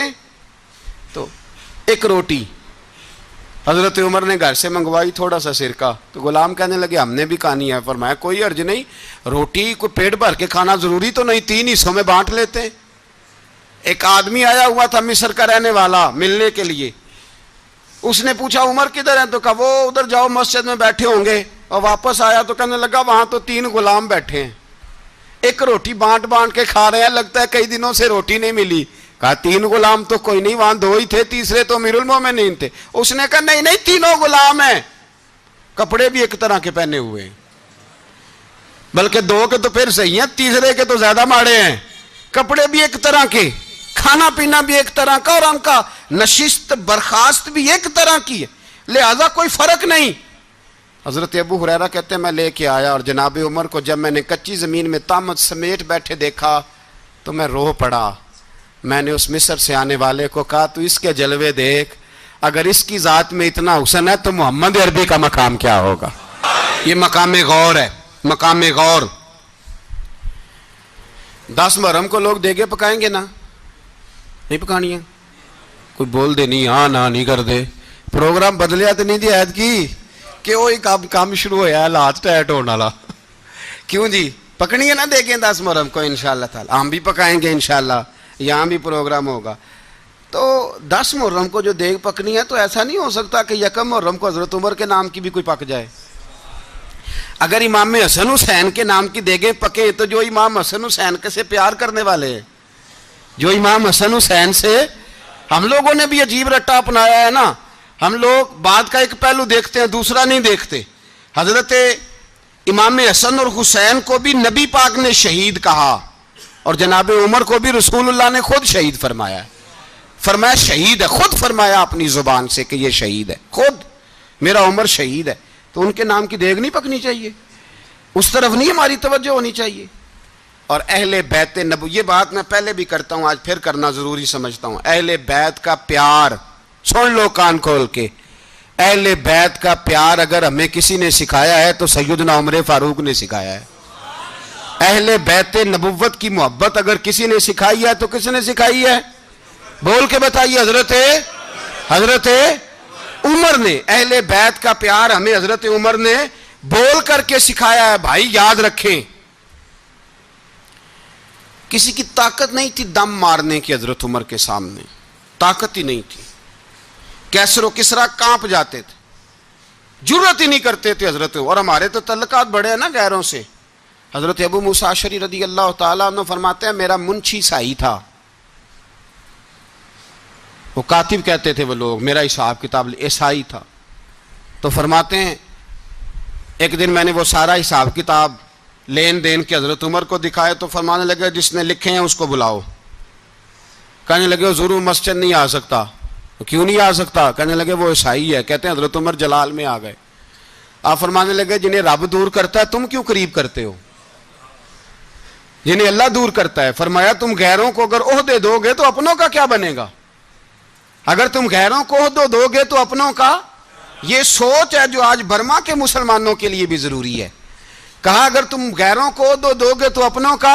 تو ایک روٹی حضرت عمر نے گھر سے منگوائی، تھوڑا سا سرکہ، تو غلام کہنے لگے ہم نے بھی کھانی ہے۔ فرمایا کوئی حرج نہیں، روٹی کو پیٹ بھر کے کھانا ضروری تو نہیں، 3 حصوں میں بانٹ لیتے ہیں۔ ایک آدمی آیا ہوا تھا مصر کا رہنے والا ملنے کے لیے، اس نے پوچھا عمر کدھر ہیں؟ تو کہا وہ ادھر جاؤ مسجد میں بیٹھے ہوں گے، اور واپس آیا تو کہنے لگا وہاں تو 3 غلام بیٹھے ہیں، ایک روٹی بانٹ بانٹ کے کھا رہے ہیں، لگتا ہے کئی دنوں سے روٹی نہیں ملی۔ کہا 3 غلام تو کوئی نہیں، وہاں 2 ہی تھے، تیسرے تو امیر المومنین تھے۔ اس نے کہا نہیں نہیں 3 غلام ہیں، کپڑے بھی ایک طرح کے پہنے ہوئے ہیں، بلکہ 2 کے تو پھر صحیح ہیں، تیسرے کے تو زیادہ ماڑے ہیں، کپڑے بھی ایک طرح کے، کھانا پینا بھی ایک طرح کا، اور ان کا نشست برخاست بھی ایک طرح کی ہے، لہذا کوئی فرق نہیں۔ حضرت ابو ہریرہ کہتے ہیں میں لے کے آیا، اور جناب عمر کو جب میں نے کچی زمین میں تامت سمیٹ بیٹھے دیکھا تو میں رو پڑا۔ میں نے اس مصر سے آنے والے کو کہا تو اس کے جلوے دیکھ، اگر اس کی ذات میں اتنا حسن ہے تو محمد عربی کا مقام کیا ہوگا؟ یہ مقام غور ہے، مقام غور۔ 10 محرم کو لوگ دیگے پکائیں گے نا؟ نہیں پکانی ہے؟ کوئی بول دے نہیں، ہاں نہ نہیں کر دے، پروگرام بدلیا تو نہیں دی عید کی کہ وہی کام شروع ہویا ہے لات ٹائٹ ہونے والا۔ کیوں جی پکنی ہے نا دیگیں 10 محرم کو انشاءاللہ تعالی، ہم بھی پکائیں گے انشاءاللہ، یہاں بھی پروگرام ہوگا۔ تو 10 محرم کو جو دیگ پکنی ہے تو ایسا نہیں ہو سکتا کہ 1 محرم کو حضرت عمر کے نام کی بھی کوئی پک جائے۔ اگر امام حسن حسین کے نام کی دیگیں پکیں تو جو امام حسن حسین کے سے پیار کرنے والے ہیں، جو امام حسن حسین سے، ہم لوگوں نے بھی عجیب رٹا اپنایا ہے نا، ہم لوگ بات کا ایک پہلو دیکھتے ہیں دوسرا نہیں دیکھتے۔ حضرت امام حسن اور حسین کو بھی نبی پاک نے شہید کہا، اور جناب عمر کو بھی رسول اللہ نے خود شہید فرمایا، فرمایا شہید ہے، خود فرمایا اپنی زبان سے کہ یہ شہید ہے، خود میرا عمر شہید ہے۔ تو ان کے نام کی دیگ نہیں پکنی چاہیے، اس طرف نہیں ہماری توجہ ہونی چاہیے۔ اور اہل بیت نبو، یہ بات میں پہلے بھی کرتا ہوں، آج پھر کرنا ضروری سمجھتا ہوں، اہل بیت کا پیار، سن لو کان کھول کے، اہل بیت کا پیار اگر ہمیں کسی نے سکھایا ہے تو سیدنا عمر فاروق نے سکھایا ہے۔ اہل بیت نبوت کی محبت اگر کسی نے سکھائی ہے تو کس نے سکھائی ہے؟ بول کے بتائیے، حضرت عمر نے۔ اہل بیت کا پیار ہمیں حضرت عمر نے بول کر کے سکھایا ہے۔ بھائی یاد رکھیں، کسی کی طاقت نہیں تھی دم مارنے کی حضرت عمر کے سامنے، طاقت ہی نہیں تھی، کیسر و کسرا کانپ جاتے تھے، جرأت ہی نہیں کرتے تھے حضرت۔ اور ہمارے تو تعلقات بڑے ہیں نا غیروں سے۔ حضرت ابو موسیٰ اشعری رضی اللہ تعالیٰ عنہ فرماتے ہیں میرا منشی عیسائی تھا، وہ کاتب کہتے تھے وہ لوگ، میرا حساب کتاب عیسائی تھا۔ تو فرماتے ہیں ایک دن میں نے وہ سارا حساب کتاب لین دین کے حضرت عمر کو دکھائے تو فرمانے لگے جس نے لکھے ہیں اس کو بلاؤ۔ کہنے لگے حضور مسجد نہیں آ سکتا۔ کیوں نہیں آ سکتا؟ کہنے لگے وہ عیسائی ہے۔ کہتے ہیں حضرت عمر جلال میں آ گئے، آپ فرمانے لگے جنہیں رب دور کرتا ہے تم کیوں قریب کرتے ہو؟ جنہیں اللہ دور کرتا ہے۔ فرمایا تم غیروں کو اگر عہدے دو گے تو اپنوں کا کیا بنے گا؟ اگر تم غیروں کو عہدے دو گے تو اپنوں کا، یہ سوچ ہے جو آج برما کے مسلمانوں کے لیے بھی ضروری ہے۔ کہا اگر تم غیروں کو عہدے دو گے تو اپنوں کا۔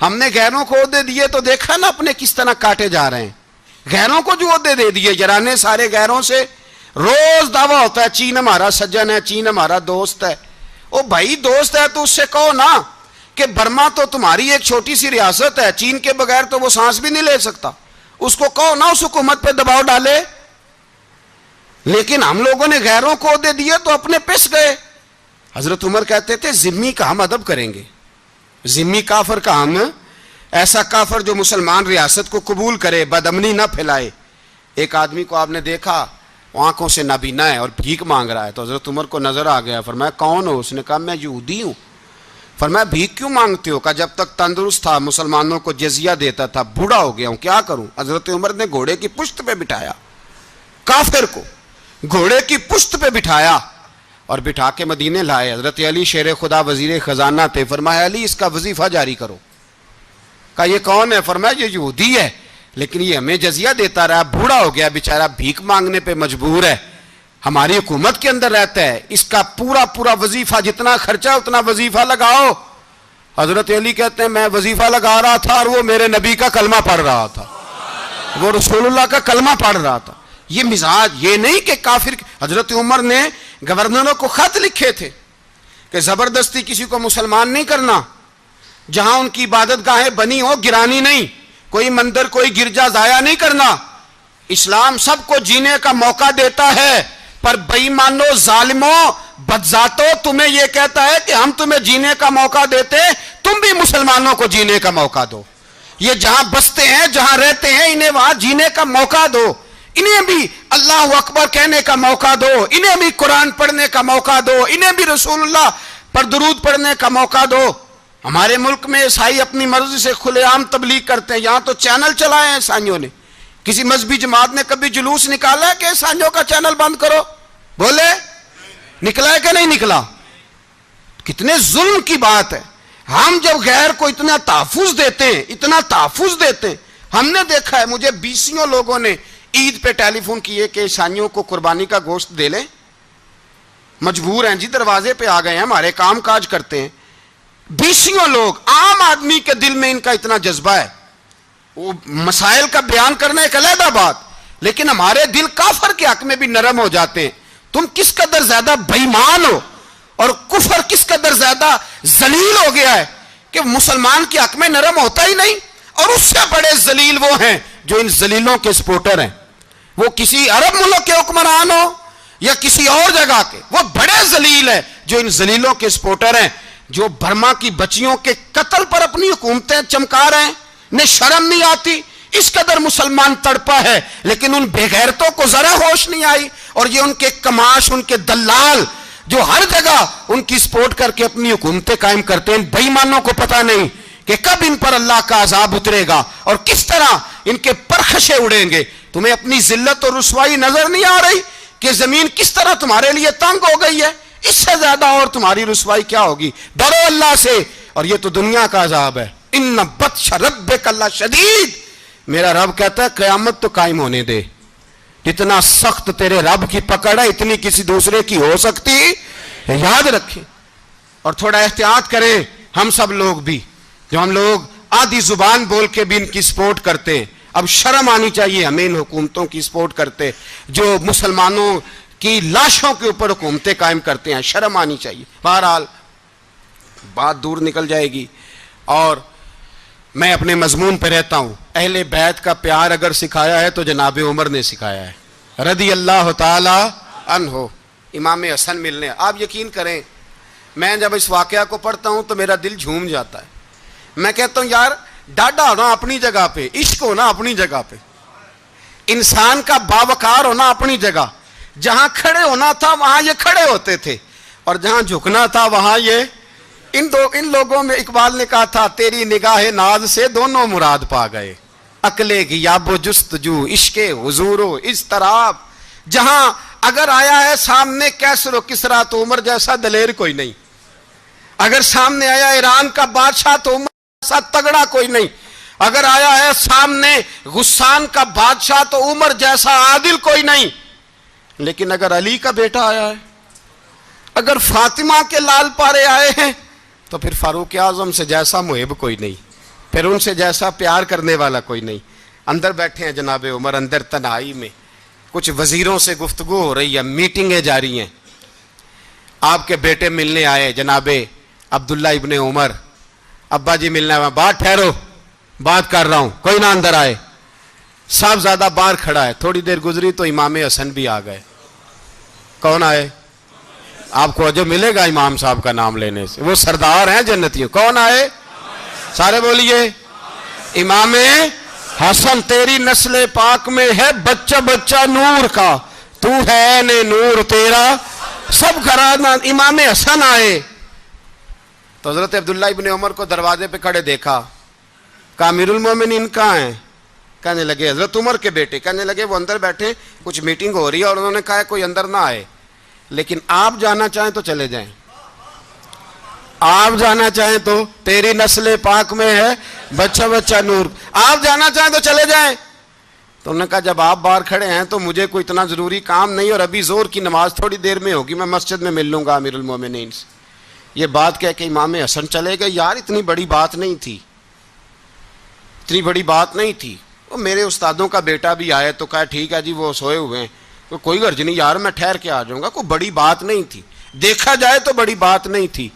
ہم نے غیروں کو عہدے دیے تو دیکھا نا اپنے کس طرح کاٹے جا رہے ہیں۔ غیروں کو جو عہدے دے دیے یارانے سارے غیروں سے، روز دعویٰ ہوتا ہے چین ہمارا سجن ہے، چین ہمارا دوست ہے۔ او بھائی دوست ہے تو اس سے کہو نا کہ برما تو تمہاری ایک چھوٹی سی ریاست ہے، چین کے بغیر تو وہ سانس بھی نہیں لے سکتا، اس کو کہو نا اس حکومت پہ دباؤ ڈالے۔ لیکن ہم لوگوں نے غیروں کو عہدے دیے تو اپنے پس گئے۔ حضرت عمر کہتے تھے ذمی کا ہم ادب کریں گے، ذمی کافر کا ہم، ایسا کافر جو مسلمان ریاست کو قبول کرے، بدامنی نہ پھیلائے۔ ایک آدمی کو آپ نے دیکھا آنکھوں سے نابینا ہے اور بھیک مانگ رہا ہے. تو حضرت عمر کو نظر آ گیا. فرمایا کون ہو؟ اس نے کہا میں یہودی ہوں. فرمایا بھیک کیوں مانگتے ہو؟ کہا جب تک تندرست تھا مسلمانوں کو جزیہ دیتا تھا, بوڑھا ہو گیا ہوں کیا کروں. حضرت عمر نے گھوڑے کی پشت پہ بٹھایا, کافر کو گھوڑے کی پشت پہ بٹھایا اور بٹھا کے مدینے لائے. حضرت علی شیر خدا وزیر خزانہ تھے. فرمایا علی اس کا وظیفہ جاری کرو. کہا یہ کون ہے؟ فرمایا یہ یہودی ہے لیکن یہ ہمیں جزیہ دیتا رہا, بوڑھا ہو گیا بیچارہ, بھیک مانگنے پہ مجبور ہے, ہماری حکومت کے اندر رہتا ہے, اس کا پورا وظیفہ جتنا خرچہ اتنا وظیفہ لگاؤ. حضرت علی کہتے ہیں میں وظیفہ لگا رہا تھا اور وہ میرے نبی کا کلمہ پڑھ رہا تھا, وہ رسول اللہ کا کلمہ پڑھ رہا تھا. یہ مزاج, یہ نہیں کہ کافر. حضرت عمر نے گورنروں کو خط لکھے تھے کہ زبردستی کسی کو مسلمان نہیں کرنا, جہاں ان کی عبادت گاہیں بنی ہو گرانی نہیں, کوئی مندر کوئی گرجا ضائع نہیں کرنا. اسلام سب کو جینے کا موقع دیتا ہے, پر بے ایمانو ظالموں بدذاتو تمہیں یہ کہتا ہے کہ ہم تمہیں جینے کا موقع دیتے, تم بھی مسلمانوں کو جینے کا موقع دو. یہ جہاں بستے ہیں جہاں رہتے ہیں انہیں وہاں جینے کا موقع دو, انہیں بھی اللہ اکبر کہنے کا موقع دو, انہیں بھی قرآن پڑھنے کا موقع دو, انہیں بھی رسول اللہ پر درود پڑھنے کا موقع دو. ہمارے ملک میں عیسائی اپنی مرضی سے کھلے عام تبلیغ کرتے ہیں, یہاں تو چینل چلائے ہیں عیسائیوں نے. کسی مذہبی جماعت نے کبھی جلوس نکالا ہے کہ عیسائیوں کا چینل بند کرو؟ بولے نکلا ہے کہ نہیں نکلا؟ کتنے ظلم کی بات ہے. ہم جب غیر کو اتنا تحفظ دیتے ہیں, ہم نے دیکھا ہے, مجھے بیسیوں لوگوں نے عید پہ ٹیلی فون کیے کہ عیسائیوں کو قربانی کا گوشت دے لیں, مجبور ہیں جی, دروازے پہ آ گئے ہیں, ہمارے کام کاج کرتے ہیں. بیسیوں لوگ, عام آدمی کے دل میں ان کا اتنا جذبہ ہے, وہ مسائل کا بیان کرنا ایک علیحدہ بات, لیکن ہمارے دل کافر کے حق میں بھی نرم ہو جاتے ہیں. تم کس قدر زیادہ بے ایمان ہو اور کفر کس قدر زیادہ ذلیل ہو گیا ہے کہ مسلمان کے حق میں نرم ہوتا ہی نہیں. اور اس سے بڑے ذلیل وہ ہیں جو ان ذلیلوں کے سپورٹر ہیں, وہ کسی عرب ملک کے حکمران ہو یا کسی اور جگہ کے, وہ بڑے ذلیل ہیں جو ان ذلیلوں کے سپورٹر ہیں, جو برما کی بچیوں کے قتل پر اپنی حکومتیں چمکا رہے ہیں. انہیں شرم نہیں آتی, اس قدر مسلمان تڑپا ہے لیکن ان بے غیرتوں کو ذرا ہوش نہیں آئی. اور یہ ان کے کماش, ان کے دلال جو ہر جگہ ان کی سپورٹ کر کے اپنی حکومتیں قائم کرتے ہیں, ان بے ایمانوں کو پتہ نہیں کہ کب ان پر اللہ کا عذاب اترے گا اور کس طرح ان کے پرخشے اڑیں گے. تمہیں اپنی ذلت اور رسوائی نظر نہیں آ رہی کہ زمین کس طرح تمہارے لیے تنگ ہو گئی ہے؟ اس سے زیادہ اور تمہاری رسوائی کیا ہوگی؟ ڈرو اللہ سے, اور یہ تو دنیا کا عذاب ہے. ان بطش ربک لشدید, میرا رب کہتا ہے قیامت تو قائم ہونے دے, جتنا سخت تیرے رب کی پکڑ ہے اتنی کسی دوسرے کی ہو سکتی, یاد رکھیں. اور تھوڑا احتیاط کریں ہم سب لوگ بھی, جو ہم لوگ آدھی زبان بول کے بھی ان کی سپورٹ کرتے ہیں. اب شرم آنی چاہیے ہمیں ان حکومتوں کی سپورٹ کرتے جو مسلمانوں کی لاشوں کے اوپر حکومتیں قائم کرتے ہیں, شرم آنی چاہیے. بہرحال بات دور نکل جائے گی اور میں اپنے مضمون پہ رہتا ہوں. اہل بیت کا پیار اگر سکھایا ہے تو جناب عمر نے سکھایا ہے رضی اللہ تعالی عنہ. امام حسن ملنے, آپ یقین کریں میں جب اس واقعہ کو پڑھتا ہوں تو میرا دل جھوم جاتا ہے. میں کہتا ہوں یار ڈاڈا ہونا اپنی جگہ پہ, عشق ہونا اپنی جگہ پہ, انسان کا باوقار ہونا اپنی جگہ. جہاں کھڑے ہونا تھا وہاں یہ کھڑے ہوتے تھے اور جہاں جھکنا تھا وہاں یہ. ان لوگوں میں اقبال نے کہا تھا تیری نگاہ ناز سے دونوں مراد پا گئے, عقلِ غیاب و جستجو عشق حضور و اضطراب. جہاں اگر آیا ہے سامنے کیسر و کسرا تو عمر جیسا دلیر کوئی نہیں, اگر سامنے آیا ایران کا بادشاہ تو عمر جیسا تگڑا کوئی نہیں, اگر آیا ہے سامنے غسان کا بادشاہ تو عمر جیسا عادل کوئی نہیں. لیکن اگر علی کا بیٹا آیا ہے, اگر فاطمہ کے لال پارے آئے ہیں تو پھر فاروق اعظم سے جیسا محب کوئی نہیں, پھر ان سے جیسا پیار کرنے والا کوئی نہیں. اندر بیٹھے ہیں جناب عمر, اندر تنہائی میں کچھ وزیروں سے گفتگو ہو رہی ہے, میٹنگیں جاری ہیں. آپ کے بیٹے ملنے آئے جناب عبداللہ ابن عمر, ابا جی ملنا ہے. بات ٹھہرو, بات کر رہا ہوں, کوئی نہ اندر آئے. صاحب زیادہ باہر کھڑا ہے. تھوڑی دیر گزری تو امام حسن بھی آ گئے. کون آئے؟ آپ کو جو ملے گا امام صاحب کا نام لینے سے, وہ سردار ہیں جنتیوں. کون آئے؟ سارے بولیے امام حسن. تیری نسل پاک میں ہے بچہ بچہ نور کا, تو ہے نے نور تیرا سب گھرانا. امام حسن آئے تو حضرت عبداللہ ابن عمر کو دروازے پہ کھڑے دیکھا. کہا امیر المومنین کہاں ہیں؟ کہنے لگے حضرت عمر کے بیٹے. کہنے لگے وہ اندر بیٹھے, کچھ میٹنگ ہو رہی ہے, اور انہوں نے کہا کوئی اندر نہ آئے, لیکن آپ جانا چاہیں تو چلے جائیں, آپ جانا چاہیں تو, تیری نسل پاک میں ہے بچہ بچہ نور, آپ جانا چاہیں تو چلے جائیں. تو انہوں نے کہا جب آپ باہر کھڑے ہیں تو مجھے کوئی اتنا ضروری کام نہیں, اور ابھی زور کی نماز تھوڑی دیر میں ہوگی, میں مسجد میں مل لوں گا امیر المومنین سے. یہ بات کہہ کے امام حسن چلے گئے. یار اتنی بڑی بات نہیں تھی, اتنی بڑی بات نہیں تھی. وہ میرے استادوں کا بیٹا بھی آئے تو کہا ٹھیک ہے جی وہ سوئے ہوئے ہیں, تو کوئی غرض نہیں یار میں ٹھہر کے آ جاؤں گا, کوئی بڑی بات نہیں تھی. دیکھا جائے تو بڑی بات نہیں تھی,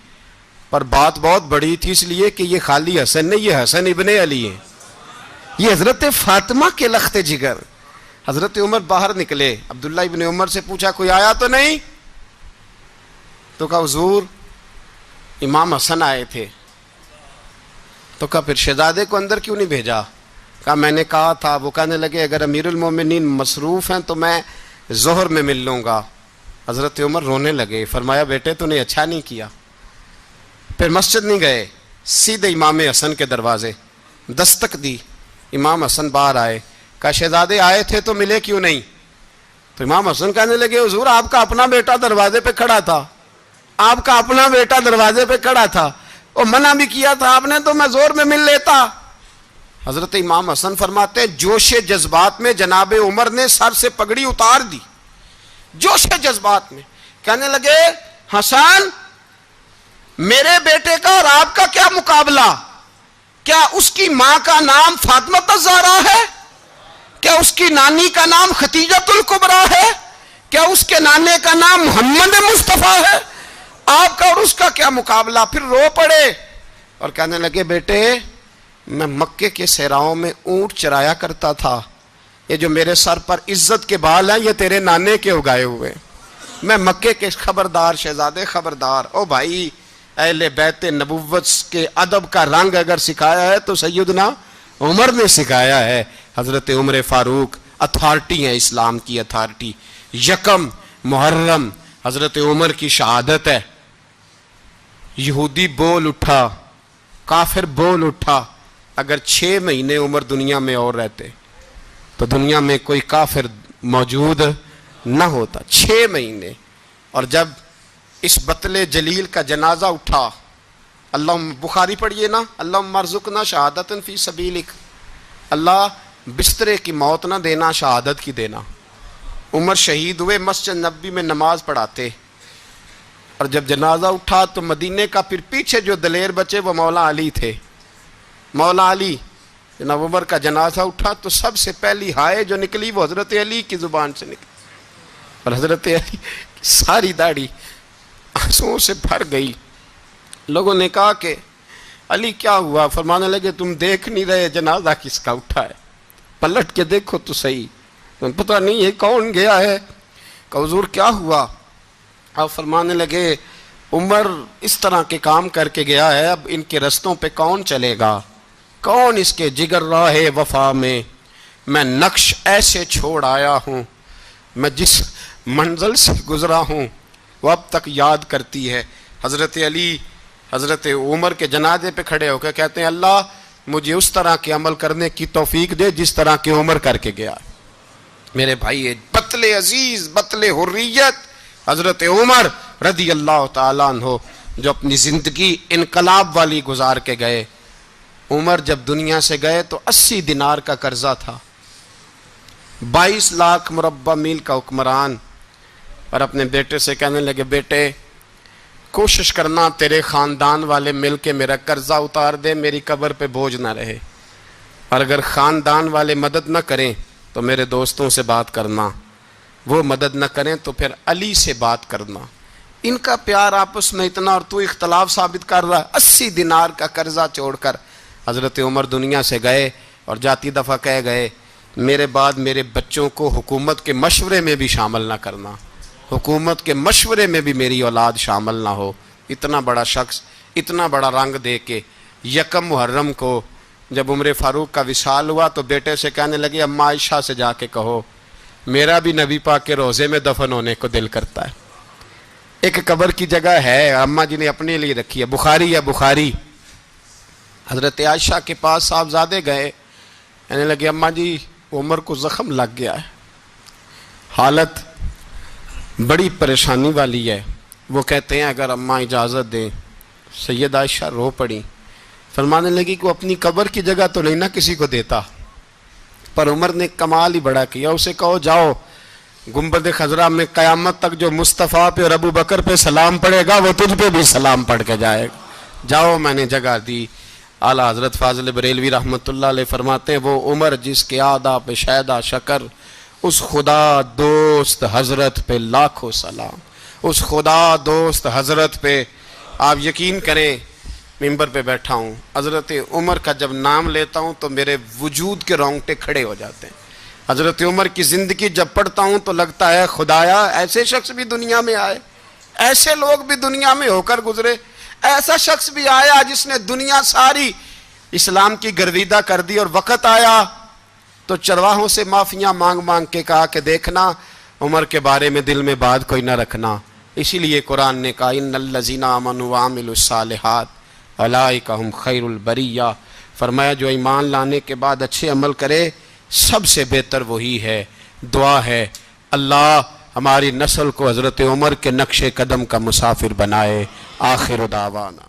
پر بات بہت بڑی تھی, اس لیے کہ یہ خالی حسن نہیں, یہ حسن ابن علی ہیں, یہ حضرت فاطمہ کے لخت جگر. حضرت عمر باہر نکلے, عبداللہ ابن عمر سے پوچھا کوئی آیا تو نہیں؟ تو کہا حضور امام حسن آئے تھے. تو کہا پھر شہزادے کو اندر کیوں نہیں بھیجا؟ کہا میں نے کہا تھا. وہ کہنے لگے اگر امیر المومنین مصروف ہیں تو میں ظہر میں مل لوں گا. حضرت عمر رونے لگے, فرمایا بیٹے تو نے اچھا نہیں کیا. پھر مسجد نہیں گئے, سیدھے امام حسن کے دروازے دستک دی. امام حسن باہر آئے, کہا شہزادے آئے تھے تو ملے کیوں نہیں؟ تو امام حسن کہنے لگے حضور آپ کا اپنا بیٹا دروازے پہ کھڑا تھا, آپ کا اپنا بیٹا دروازے پہ کھڑا تھا, اور منع بھی کیا تھا آپ نے, تو میں زور میں مل لیتا. حضرت امام حسن فرماتے ہیں جوش جذبات میں جناب عمر نے سر سے پگڑی اتار دی, جوش جذبات میں. کہنے لگے حسن میرے بیٹے کا اور آپ کا کیا مقابلہ؟ کیا اس کی ماں کا نام فاطمہ الزہرا ہے؟ کیا اس کی نانی کا نام خدیجۃ الکبریٰ ہے؟ کیا اس کے نانے کا نام محمد مصطفیٰ ہے؟ آپ کا اور اس کا کیا مقابلہ؟ پھر رو پڑے اور کہنے لگے بیٹے میں مکے کے صحراؤں میں اونٹ چرایا کرتا تھا, یہ جو میرے سر پر عزت کے بال ہیں یہ تیرے نانے کے اگائے ہوئے, میں مکے کے خبردار شہزادے خبردار. او بھائی اہل بیت نبوت کے ادب کا رنگ اگر سکھایا ہے تو سیدنا عمر نے سکھایا ہے. حضرت عمر فاروق اتھارٹی ہیں, اسلام کی اتھارٹی. یکم محرم حضرت عمر کی شہادت ہے. یہودی بول اٹھا, کافر بول اٹھا, اگر 6 مہینے عمر دنیا میں اور رہتے تو دنیا میں کوئی کافر موجود نہ ہوتا. 6 مہینے. اور جب اس بطل جلیل کا جنازہ اٹھا, اللہ بخاری پڑھیے نا, اللہم ارزقنا شہادت فی سبیلک, اللہ بسترے کی موت نہ دینا, شہادت کی دینا. عمر شہید ہوئے, مسجد نبوی میں نماز پڑھاتے, اور جب جنازہ اٹھا تو مدینے کا پھر پیچھے جو دلیر بچے وہ مولا علی تھے. مولا علی, جناب عمر کا جنازہ اٹھا تو سب سے پہلی ہائے جو نکلی وہ حضرت علی کی زبان سے نکلی, اور حضرت علی کی ساری داڑھی آنسوؤں سے بھر گئی. لوگوں نے کہا کہ علی کیا ہوا؟ فرمانے لگے تم دیکھ نہیں رہے جنازہ کس کا اٹھا ہے, پلٹ کے دیکھو تو صحیح, تم پتہ نہیں یہ کون گیا ہے. کہ حضور کیا ہوا؟ آپ فرمانے لگے عمر اس طرح کے کام کر کے گیا ہے, اب ان کے رستوں پہ کون چلے گا؟ کون اس کے جگر راہ وفا میں؟ میں نقش ایسے چھوڑ آیا ہوں, میں جس منزل سے گزرا ہوں وہ اب تک یاد کرتی ہے. حضرت علی حضرت عمر کے جنازے پہ کھڑے ہو کے کہتے ہیں اللہ مجھے اس طرح کے عمل کرنے کی توفیق دے جس طرح کے عمر کر کے گیا. میرے بھائی بطل عزیز, بطل حریت حضرت عمر رضی اللہ تعالیٰ عنہ, جو اپنی زندگی انقلاب والی گزار کے گئے. عمر جب دنیا سے گئے تو 80 دینار کا قرضہ تھا, 22 لاکھ مربع میل کا حکمران. اور اپنے بیٹے سے کہنے لگے بیٹے کوشش کرنا تیرے خاندان والے مل کے میرا قرضہ اتار دے, میری قبر پہ بوجھ نہ رہے, اور اگر خاندان والے مدد نہ کریں تو میرے دوستوں سے بات کرنا, وہ مدد نہ کریں تو پھر علی سے بات کرنا. ان کا پیار آپس میں اتنا, اور تو اختلاف ثابت کر رہا. 80 دینار کا قرضہ چھوڑ کر حضرت عمر دنیا سے گئے, اور جاتی دفعہ کہہ گئے میرے بعد میرے بچوں کو حکومت کے مشورے میں بھی شامل نہ کرنا, حکومت کے مشورے میں بھی میری اولاد شامل نہ ہو. اتنا بڑا شخص اتنا بڑا رنگ دے کے یکم محرم کو جب عمر فاروق کا وصال ہوا تو بیٹے سے کہنے لگے اماں عائشہ سے جا کے کہو میرا بھی نبی پاک کے روزے میں دفن ہونے کو دل کرتا ہے۔ ایک قبر کی جگہ ہے اماں جی نے اپنے لیے رکھی ہے، بخاری حضرت عائشہ کے پاس صاحبزادے گئے، کہنے لگے اماں جی عمر کو زخم لگ گیا ہے، حالت بڑی پریشانی والی ہے۔ وہ کہتے ہیں اگر اماں اجازت دیں، سید عائشہ رو پڑی، فرمانے لگی کہ وہ اپنی قبر کی جگہ تو نہیں نہ کسی کو دیتا، پر عمر نے کمال ہی بڑا کیا، اسے کہو جاؤ گنبد خضرا میں قیامت تک جو مصطفیٰ پہ اور ابو بکر پہ سلام پڑھے گا وہ تجھ پہ بھی سلام پڑھ کے جائے گا، جاؤ میں نے جگہ دی۔ اعلیٰ حضرت فاضل بریلوی رحمۃ اللہ علیہ فرماتے ہیں وہ عمر جس کے آدھا پہ شیدہ شکر، اس خدا دوست حضرت پہ لاکھوں سلام، اس خدا دوست حضرت پہ۔ آپ یقین کریں ممبر پہ بیٹھا ہوں، حضرت عمر کا جب نام لیتا ہوں تو میرے وجود کے رونگٹے کھڑے ہو جاتے ہیں۔ حضرت عمر کی زندگی جب پڑھتا ہوں تو لگتا ہے خدایا ایسے شخص بھی دنیا میں آئے، ایسے لوگ بھی دنیا میں ہو کر گزرے، ایسا شخص بھی آیا جس نے دنیا ساری اسلام کی گرویدہ کر دی، اور وقت آیا تو چرواہوں سے معافیاں مانگ مانگ کے کہا کہ دیکھنا عمر کے بارے میں دل میں بات کوئی نہ رکھنا۔ اسی لیے قرآن نے کہا ان الذین آمنوا وعملوا الصالحات اولئک ھم خیر البریہ، فرمایا جو ایمان لانے کے بعد اچھے عمل کرے سب سے بہتر وہی ہے۔ دعا ہے اللہ ہماری نسل کو حضرت عمر کے نقش قدم کا مسافر بنائے۔ آخر دعوانا